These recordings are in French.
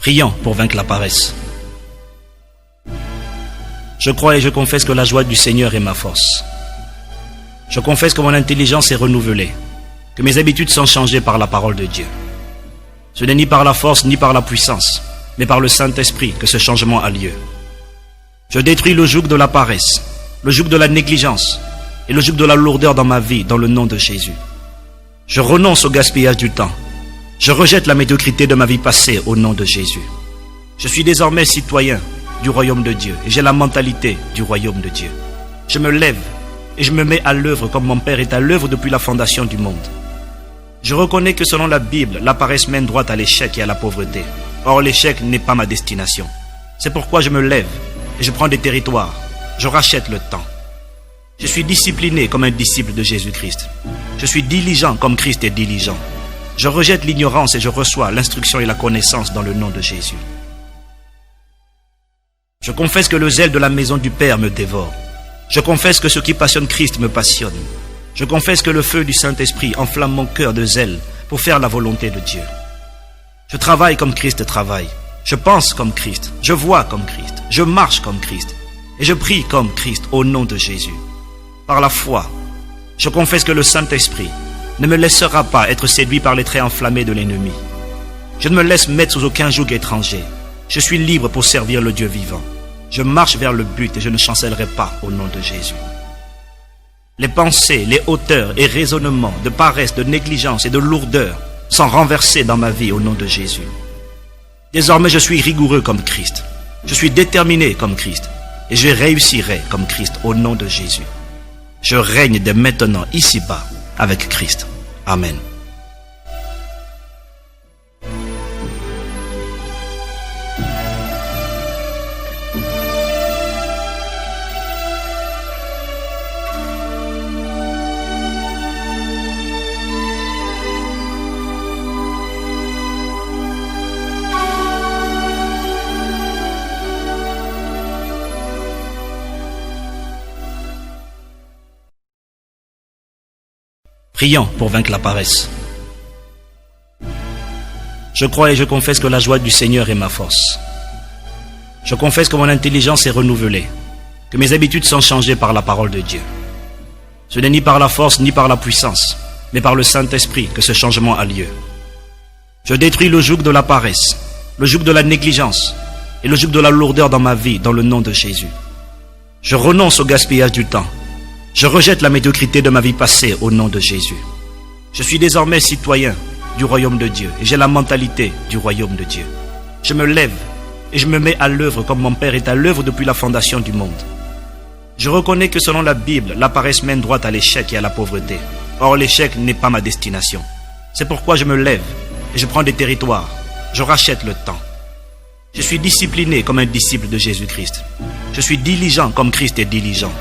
Prions pour vaincre la paresse. Je crois et je confesse que la joie du Seigneur est ma force. Je confesse que mon intelligence est renouvelée, que mes habitudes sont changées par la parole de Dieu. Ce n'est ni par la force ni par la puissance, mais par le Saint-Esprit que ce changement a lieu. Je détruis le joug de la paresse, le joug de la négligence et le joug de la lourdeur dans ma vie dans le nom de Jésus. Je renonce au gaspillage du temps. Je rejette la médiocrité de ma vie passée au nom de Jésus. Je suis désormais citoyen du royaume de Dieu et j'ai la mentalité du royaume de Dieu. Je me lève et je me mets à l'œuvre comme mon Père est à l'œuvre depuis la fondation du monde. Je reconnais que selon la Bible, la paresse mène droit à l'échec et à la pauvreté. Or, l'échec n'est pas ma destination. C'est pourquoi je me lève et je prends des territoires. Je rachète le temps. Je suis discipliné comme un disciple de Jésus-Christ. Je suis diligent comme Christ est diligent. Je rejette l'ignorance et je reçois l'instruction et la connaissance dans le nom de Jésus. Je confesse que le zèle de la maison du Père me dévore. Je confesse que ce qui passionne Christ me passionne. Je confesse que le feu du Saint-Esprit enflamme mon cœur de zèle pour faire la volonté de Dieu. Je travaille comme Christ travaille. Je pense comme Christ. Je vois comme Christ. Je marche comme Christ. Et je prie comme Christ au nom de Jésus. Par la foi, je confesse que le Saint-Esprit ne me laissera pas être séduit par les traits enflammés de l'ennemi. Je ne me laisse mettre sous aucun joug étranger. Je suis libre pour servir le Dieu vivant. Je marche vers le but et je ne chancellerai pas au nom de Jésus. Les pensées, les hauteurs et raisonnements de paresse, de négligence et de lourdeur sont renversés dans ma vie au nom de Jésus. Désormais, je suis rigoureux comme Christ. Je suis déterminé comme Christ et je réussirai comme Christ au nom de Jésus. Je règne dès maintenant ici-bas avec Christ. Amen. Prions pour vaincre la paresse. Je crois et je confesse que la joie du Seigneur est ma force. Je confesse que mon intelligence est renouvelée, que mes habitudes sont changées par la parole de Dieu. Ce n'est ni par la force ni par la puissance, mais par le Saint-Esprit que ce changement a lieu. Je détruis le joug de la paresse, le joug de la négligence et le joug de la lourdeur dans ma vie dans le nom de Jésus. Je renonce au gaspillage du temps. Je rejette la médiocrité de ma vie passée au nom de Jésus. Je suis désormais citoyen du royaume de Dieu et j'ai la mentalité du royaume de Dieu. Je me lève et je me mets à l'œuvre comme mon Père est à l'œuvre depuis la fondation du monde. Je reconnais que selon la Bible, la paresse mène droit à l'échec et à la pauvreté. Or, l'échec n'est pas ma destination. C'est pourquoi je me lève et je prends des territoires. Je rachète le temps. Je suis discipliné comme un disciple de Jésus-Christ. Je suis diligent comme Christ est diligent.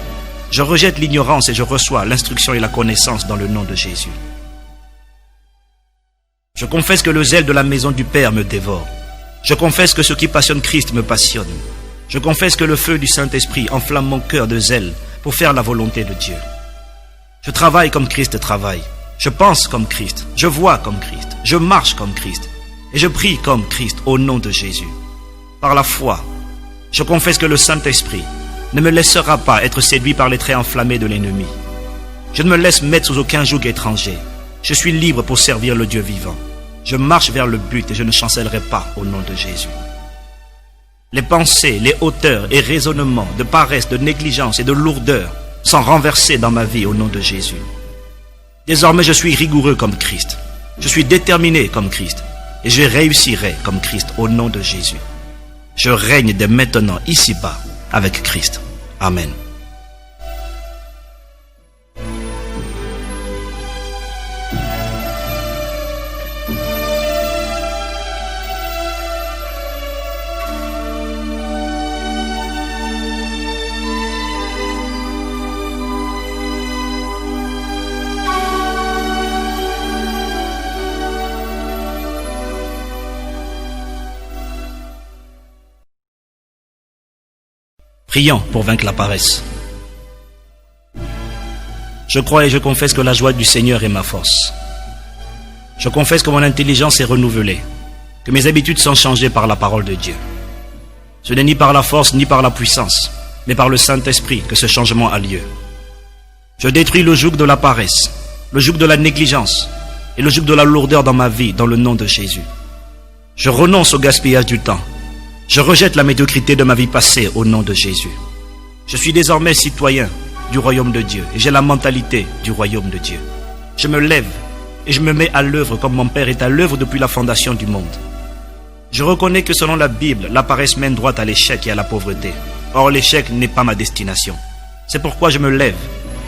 Je rejette l'ignorance et je reçois l'instruction et la connaissance dans le nom de Jésus. Je confesse que le zèle de la maison du Père me dévore. Je confesse que ce qui passionne Christ me passionne. Je confesse que le feu du Saint-Esprit enflamme mon cœur de zèle pour faire la volonté de Dieu. Je travaille comme Christ travaille. Je pense comme Christ. Je vois comme Christ. Je marche comme Christ. Et je prie comme Christ au nom de Jésus. Par la foi, je confesse que le Saint-Esprit ne me laissera pas être séduit par les traits enflammés de l'ennemi. Je ne me laisse mettre sous aucun joug étranger. Je suis libre pour servir le Dieu vivant. Je marche vers le but et je ne chancellerai pas au nom de Jésus. Les pensées, les hauteurs et raisonnements de paresse, de négligence et de lourdeur sont renversés dans ma vie au nom de Jésus. Désormais, je suis rigoureux comme Christ. Je suis déterminé comme Christ et je réussirai comme Christ au nom de Jésus. Je règne dès maintenant ici-bas avec Christ. Amen. Prions pour vaincre la paresse. Je crois et je confesse que la joie du Seigneur est ma force. Je confesse que mon intelligence est renouvelée, que mes habitudes sont changées par la parole de Dieu. Ce n'est ni par la force ni par la puissance, mais par le Saint-Esprit que ce changement a lieu. Je détruis le joug de la paresse, le joug de la négligence et le joug de la lourdeur dans ma vie dans le nom de Jésus. Je renonce au gaspillage du temps. Je rejette la médiocrité de ma vie passée au nom de Jésus. Je suis désormais citoyen du royaume de Dieu et j'ai la mentalité du royaume de Dieu. Je me lève et je me mets à l'œuvre comme mon Père est à l'œuvre depuis la fondation du monde. Je reconnais que selon la Bible, la paresse mène droit à l'échec et à la pauvreté. Or, l'échec n'est pas ma destination. C'est pourquoi je me lève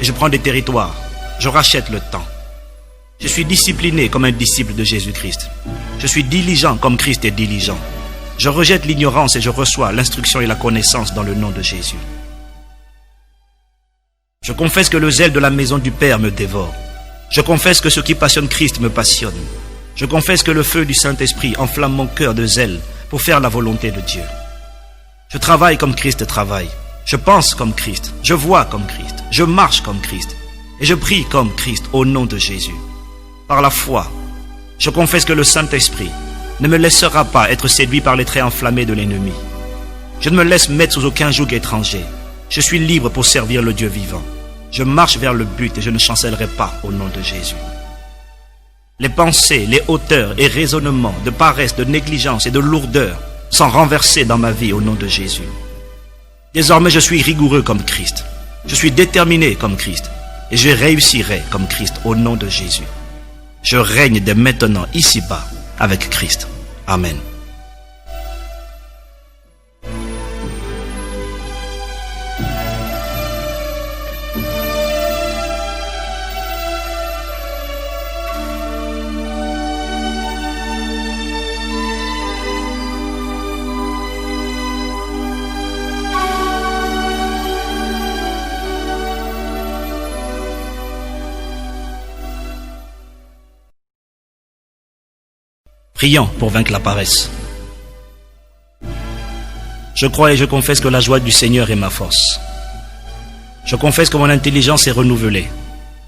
et je prends des territoires. Je rachète le temps. Je suis discipliné comme un disciple de Jésus-Christ. Je suis diligent comme Christ est diligent. Je rejette l'ignorance et je reçois l'instruction et la connaissance dans le nom de Jésus. Je confesse que le zèle de la maison du Père me dévore. Je confesse que ce qui passionne Christ me passionne. Je confesse que le feu du Saint-Esprit enflamme mon cœur de zèle pour faire la volonté de Dieu. Je travaille comme Christ travaille. Je pense comme Christ. Je vois comme Christ. Je marche comme Christ. Et je prie comme Christ au nom de Jésus. Par la foi, je confesse que le Saint-Esprit ne me laissera pas être séduit par les traits enflammés de l'ennemi. Je ne me laisse mettre sous aucun joug étranger. Je suis libre pour servir le Dieu vivant. Je marche vers le but et je ne chancellerai pas au nom de Jésus. Les pensées, les hauteurs et raisonnements de paresse, de négligence et de lourdeur sont renversés dans ma vie au nom de Jésus. Désormais, je suis rigoureux comme Christ. Je suis déterminé comme Christ et je réussirai comme Christ au nom de Jésus. Je règne dès maintenant ici-bas avec Christ. Amen. Prions pour vaincre la paresse. Je crois et je confesse que la joie du Seigneur est ma force. Je confesse que mon intelligence est renouvelée,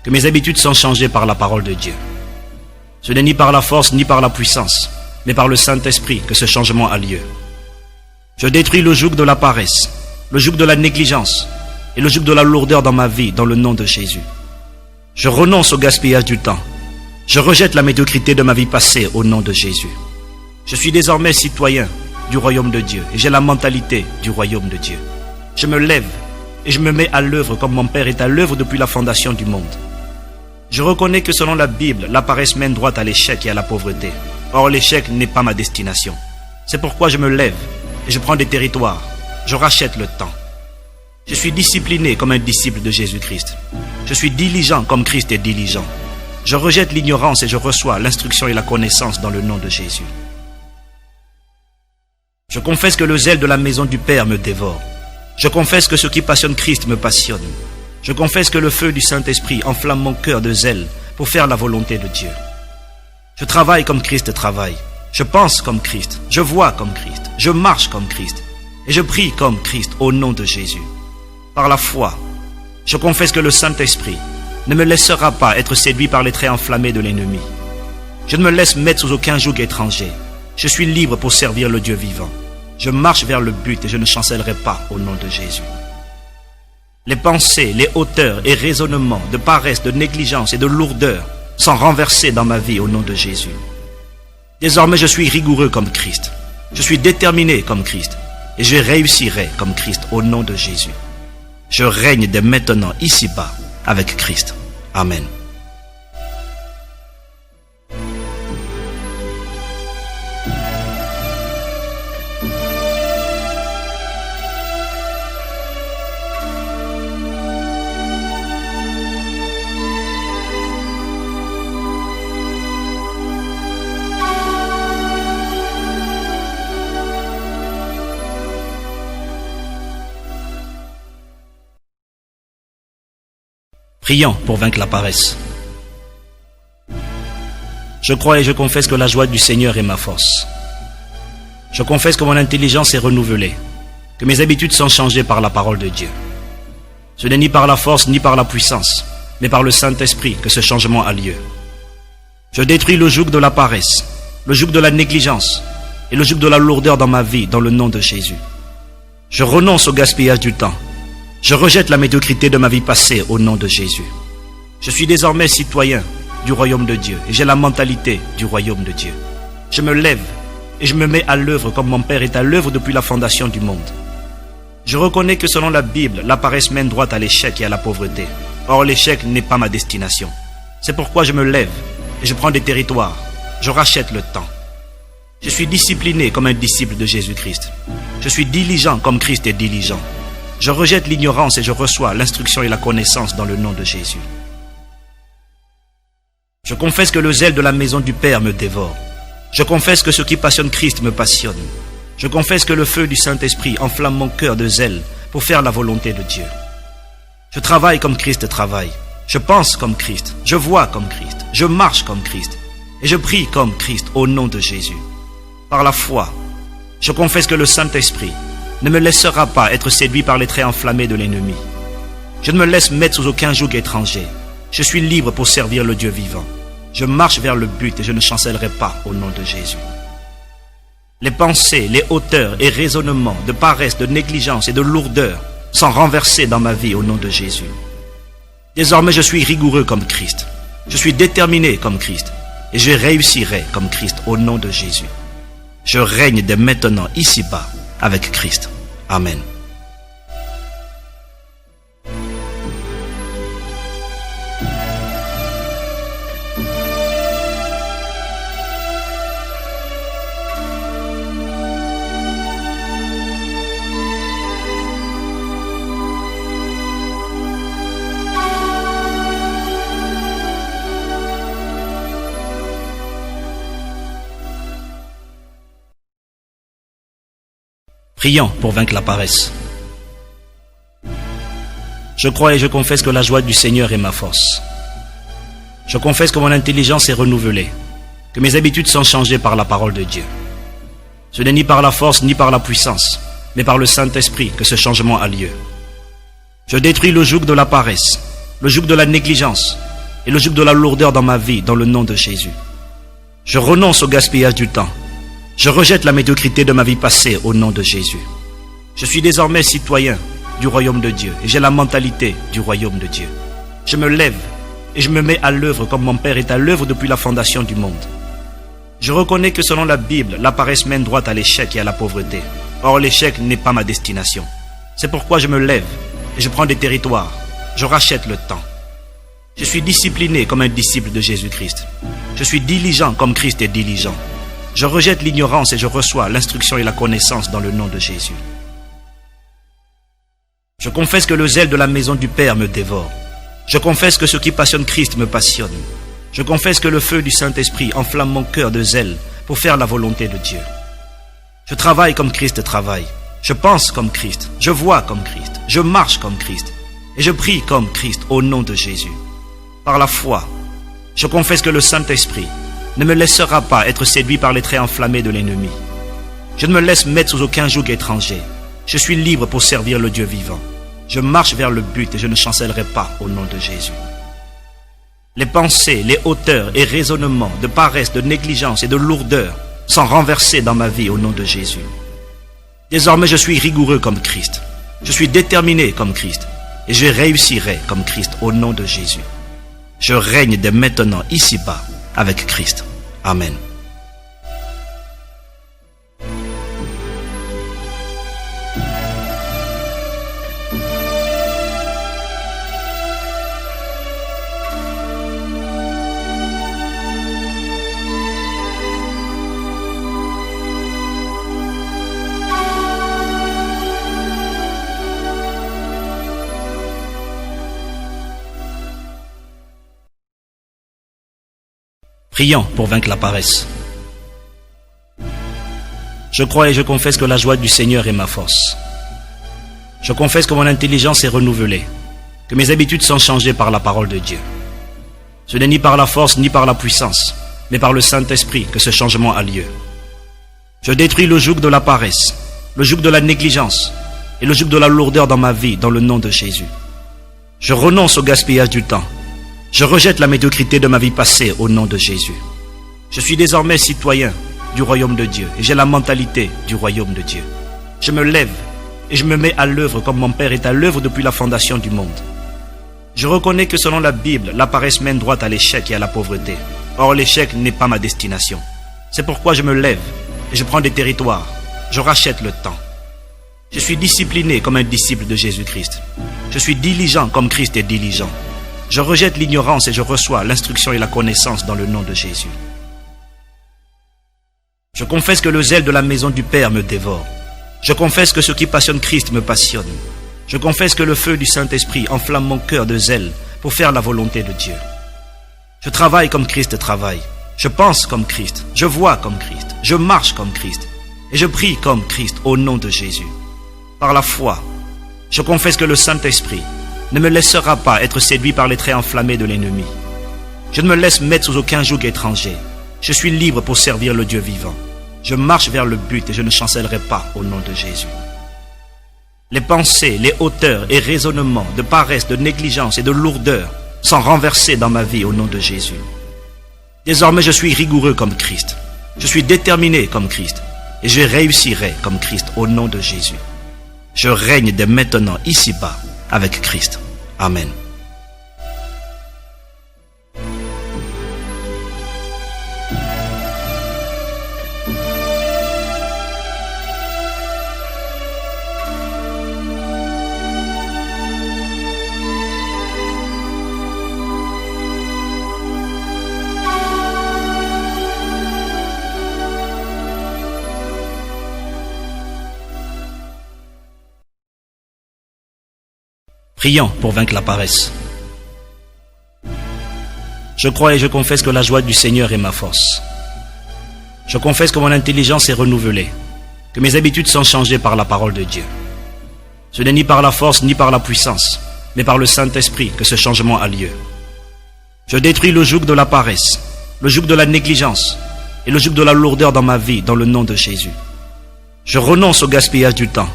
que mes habitudes sont changées par la parole de Dieu. Ce n'est ni par la force ni par la puissance, mais par le Saint-Esprit que ce changement a lieu. Je détruis le joug de la paresse, le joug de la négligence et le joug de la lourdeur dans ma vie dans le nom de Jésus. Je renonce au gaspillage du temps. Je rejette la médiocrité de ma vie passée au nom de Jésus. Je suis désormais citoyen du royaume de Dieu et j'ai la mentalité du royaume de Dieu. Je me lève et je me mets à l'œuvre comme mon Père est à l'œuvre depuis la fondation du monde. Je reconnais que selon la Bible, la paresse mène droit à l'échec et à la pauvreté. Or, l'échec n'est pas ma destination. C'est pourquoi je me lève et je prends des territoires. Je rachète le temps. Je suis discipliné comme un disciple de Jésus-Christ. Je suis diligent comme Christ est diligent. Je rejette l'ignorance et je reçois l'instruction et la connaissance dans le nom de Jésus. Je confesse que le zèle de la maison du Père me dévore. Je confesse que ce qui passionne Christ me passionne. Je confesse que le feu du Saint-Esprit enflamme mon cœur de zèle pour faire la volonté de Dieu. Je travaille comme Christ travaille. Je pense comme Christ. Je vois comme Christ. Je marche comme Christ. Et je prie comme Christ au nom de Jésus. Par la foi, je confesse que le Saint-Esprit ne me laissera pas être séduit par les traits enflammés de l'ennemi. Je ne me laisse mettre sous aucun joug étranger. Je suis libre pour servir le Dieu vivant. Je marche vers le but et je ne chancellerai pas au nom de Jésus. Les pensées, les hauteurs et raisonnements de paresse, de négligence et de lourdeur sont renversés dans ma vie au nom de Jésus. Désormais, je suis rigoureux comme Christ. Je suis déterminé comme Christ et je réussirai comme Christ au nom de Jésus. Je règne dès maintenant ici-bas avec Christ. Amen. Prions pour vaincre la paresse. Je crois et je confesse que la joie du Seigneur est ma force. Je confesse que mon intelligence est renouvelée, que mes habitudes sont changées par la parole de Dieu. Ce n'est ni par la force ni par la puissance, mais par le Saint-Esprit que ce changement a lieu. Je détruis le joug de la paresse, le joug de la négligence et le joug de la lourdeur dans ma vie dans le nom de Jésus. Je renonce au gaspillage du temps. Je rejette la médiocrité de ma vie passée au nom de Jésus. Je suis désormais citoyen du royaume de Dieu et j'ai la mentalité du royaume de Dieu. Je me lève et je me mets à l'œuvre comme mon Père est à l'œuvre depuis la fondation du monde. Je reconnais que selon la Bible, la paresse mène droit à l'échec et à la pauvreté. Or, l'échec n'est pas ma destination. C'est pourquoi je me lève et je prends des territoires. Je rachète le temps. Je suis discipliné comme un disciple de Jésus-Christ. Je suis diligent comme Christ est diligent. Je rejette l'ignorance et je reçois l'instruction et la connaissance dans le nom de Jésus. Je confesse que le zèle de la maison du Père me dévore. Je confesse que ce qui passionne Christ me passionne. Je confesse que le feu du Saint-Esprit enflamme mon cœur de zèle pour faire la volonté de Dieu. Je travaille comme Christ travaille. Je pense comme Christ. Je vois comme Christ. Je marche comme Christ. Et je prie comme Christ au nom de Jésus. Par la foi, je confesse que le Saint-Esprit ne me laissera pas être séduit par les traits enflammés de l'ennemi. Je ne me laisse mettre sous aucun joug étranger. Je suis libre pour servir le Dieu vivant. Je marche vers le but et je ne chancellerai pas au nom de Jésus. Les pensées, les hauteurs et raisonnements de paresse, de négligence et de lourdeur sont renversés dans ma vie au nom de Jésus. Désormais, je suis rigoureux comme Christ. Je suis déterminé comme Christ. Et je réussirai comme Christ au nom de Jésus. Je règne dès maintenant ici-bas avec Christ. Amen. Prions pour vaincre la paresse. Je crois et je confesse que la joie du Seigneur est ma force. Je confesse que mon intelligence est renouvelée, que mes habitudes sont changées par la parole de Dieu. Ce n'est ni par la force ni par la puissance, mais par le Saint-Esprit que ce changement a lieu. Je détruis le joug de la paresse, le joug de la négligence et le joug de la lourdeur dans ma vie dans le nom de Jésus. Je renonce au gaspillage du temps. Je rejette la médiocrité de ma vie passée au nom de Jésus. Je suis désormais citoyen du royaume de Dieu et j'ai la mentalité du royaume de Dieu. Je me lève et je me mets à l'œuvre comme mon Père est à l'œuvre depuis la fondation du monde. Je reconnais que selon la Bible, la paresse mène droit à l'échec et à la pauvreté. Or, l'échec n'est pas ma destination. C'est pourquoi je me lève et je prends des territoires. Je rachète le temps. Je suis discipliné comme un disciple de Jésus-Christ. Je suis diligent comme Christ est diligent. Je rejette l'ignorance et je reçois l'instruction et la connaissance dans le nom de Jésus. Je confesse que le zèle de la maison du Père me dévore. Je confesse que ce qui passionne Christ me passionne. Je confesse que le feu du Saint-Esprit enflamme mon cœur de zèle pour faire la volonté de Dieu. Je travaille comme Christ travaille. Je pense comme Christ. Je vois comme Christ. Je marche comme Christ. Et je prie comme Christ au nom de Jésus. Par la foi, je confesse que le Saint-Esprit ne me laissera pas être séduit par les traits enflammés de l'ennemi. Je ne me laisse mettre sous aucun joug étranger. Je suis libre pour servir le Dieu vivant. Je marche vers le but et je ne chancellerai pas au nom de Jésus. Les pensées, les hauteurs et raisonnements de paresse, de négligence et de lourdeur sont renversés dans ma vie au nom de Jésus. Désormais, je suis rigoureux comme Christ. Je suis déterminé comme Christ et je réussirai comme Christ au nom de Jésus. Je règne dès maintenant ici-bas avec Christ. Amen. Prions pour vaincre la paresse. Je crois et je confesse que la joie du Seigneur est ma force. Je confesse que mon intelligence est renouvelée, que mes habitudes sont changées par la parole de Dieu. Ce n'est ni par la force ni par la puissance, mais par le Saint-Esprit que ce changement a lieu. Je détruis le joug de la paresse, le joug de la négligence et le joug de la lourdeur dans ma vie dans le nom de Jésus. Je renonce au gaspillage du temps. Je rejette la médiocrité de ma vie passée au nom de Jésus. Je suis désormais citoyen du royaume de Dieu et j'ai la mentalité du royaume de Dieu. Je me lève et je me mets à l'œuvre comme mon Père est à l'œuvre depuis la fondation du monde. Je reconnais que selon la Bible, la paresse mène droit à l'échec et à la pauvreté. Or, l'échec n'est pas ma destination. C'est pourquoi je me lève et je prends des territoires. Je rachète le temps. Je suis discipliné comme un disciple de Jésus-Christ. Je suis diligent comme Christ est diligent. Je rejette l'ignorance et je reçois l'instruction et la connaissance dans le nom de Jésus. Je confesse que le zèle de la maison du Père me dévore. Je confesse que ce qui passionne Christ me passionne. Je confesse que le feu du Saint-Esprit enflamme mon cœur de zèle pour faire la volonté de Dieu. Je travaille comme Christ travaille. Je pense comme Christ. Je vois comme Christ. Je marche comme Christ. Et je prie comme Christ au nom de Jésus. Par la foi, je confesse que le Saint-Esprit ne me laissera pas être séduit par les traits enflammés de l'ennemi. Je ne me laisse mettre sous aucun joug étranger. Je suis libre pour servir le Dieu vivant. Je marche vers le but et je ne chancellerai pas au nom de Jésus. Les pensées, les hauteurs et raisonnements de paresse, de négligence et de lourdeur sont renversés dans ma vie au nom de Jésus. Désormais, je suis rigoureux comme Christ. Je suis déterminé comme Christ et je réussirai comme Christ au nom de Jésus. Je règne dès maintenant ici-bas avec Christ. Amen. Prions pour vaincre la paresse. Je crois et je confesse que la joie du Seigneur est ma force. Je confesse que mon intelligence est renouvelée, que mes habitudes sont changées par la parole de Dieu. Ce n'est ni par la force ni par la puissance, mais par le Saint-Esprit que ce changement a lieu. Je détruis le joug de la paresse, le joug de la négligence et le joug de la lourdeur dans ma vie dans le nom de Jésus. Je renonce au gaspillage du temps.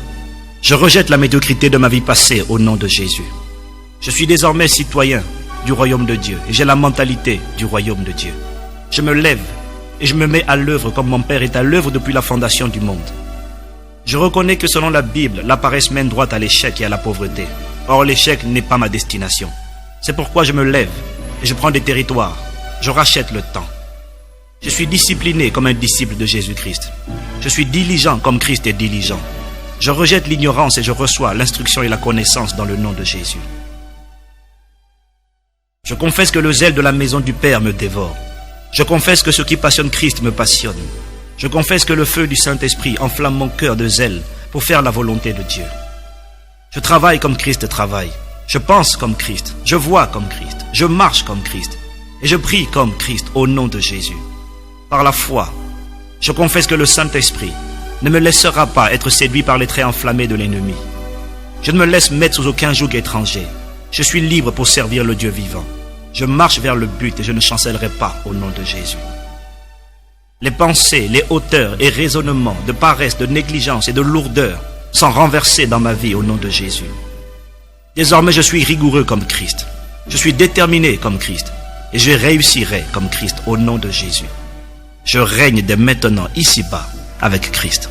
Je rejette la médiocrité de ma vie passée au nom de Jésus. Je suis désormais citoyen du royaume de Dieu et j'ai la mentalité du royaume de Dieu. Je me lève et je me mets à l'œuvre comme mon Père est à l'œuvre depuis la fondation du monde. Je reconnais que selon la Bible, la paresse mène droit à l'échec et à la pauvreté. Or, l'échec n'est pas ma destination. C'est pourquoi je me lève et je prends des territoires. Je rachète le temps. Je suis discipliné comme un disciple de Jésus-Christ. Je suis diligent comme Christ est diligent. Je rejette l'ignorance et je reçois l'instruction et la connaissance dans le nom de Jésus. Je confesse que le zèle de la maison du Père me dévore. Je confesse que ce qui passionne Christ me passionne. Je confesse que le feu du Saint-Esprit enflamme mon cœur de zèle pour faire la volonté de Dieu. Je travaille comme Christ travaille. Je pense comme Christ. Je vois comme Christ. Je marche comme Christ. Et je prie comme Christ au nom de Jésus. Par la foi, je confesse que le Saint-Esprit ne me laissera pas être séduit par les traits enflammés de l'ennemi. Je ne me laisse mettre sous aucun joug étranger. Je suis libre pour servir le Dieu vivant. Je marche vers le but et je ne chancellerai pas au nom de Jésus. Les pensées, les hauteurs et raisonnements de paresse, de négligence et de lourdeur sont renversés dans ma vie au nom de Jésus. Désormais, je suis rigoureux comme Christ. Je suis déterminé comme Christ et je réussirai comme Christ au nom de Jésus. Je règne dès maintenant ici-bas avec Christ.